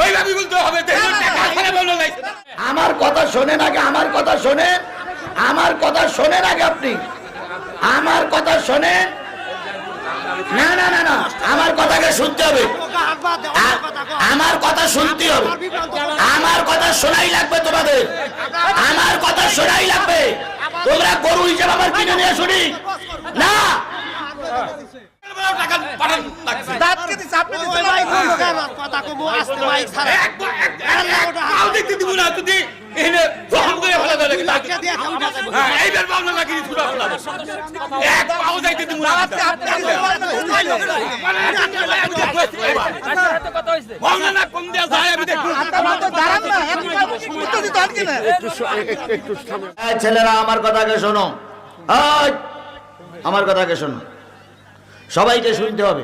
ওইভাবে বলতে হবে আমার কথা শোনেন আগে, আমার কথা শোনেন, আমার কথা শোনেন আগে, আপনি আমার কথা শোনেন। না না না না, আমার কথাকে শুনতে হবে, আমার কথা শুনতে হবে, আমার কথা শোনাই লাগবে তোমাদের, আমার কথা শোনাই লাগবে। তোমরা গরু হিসেবে আমার কিনে নিয়ে শুনি না। ছেলেরা আমার কথাকে শোনো, আমার কথাকে শোনো, সবাইকে শুনতে হবে।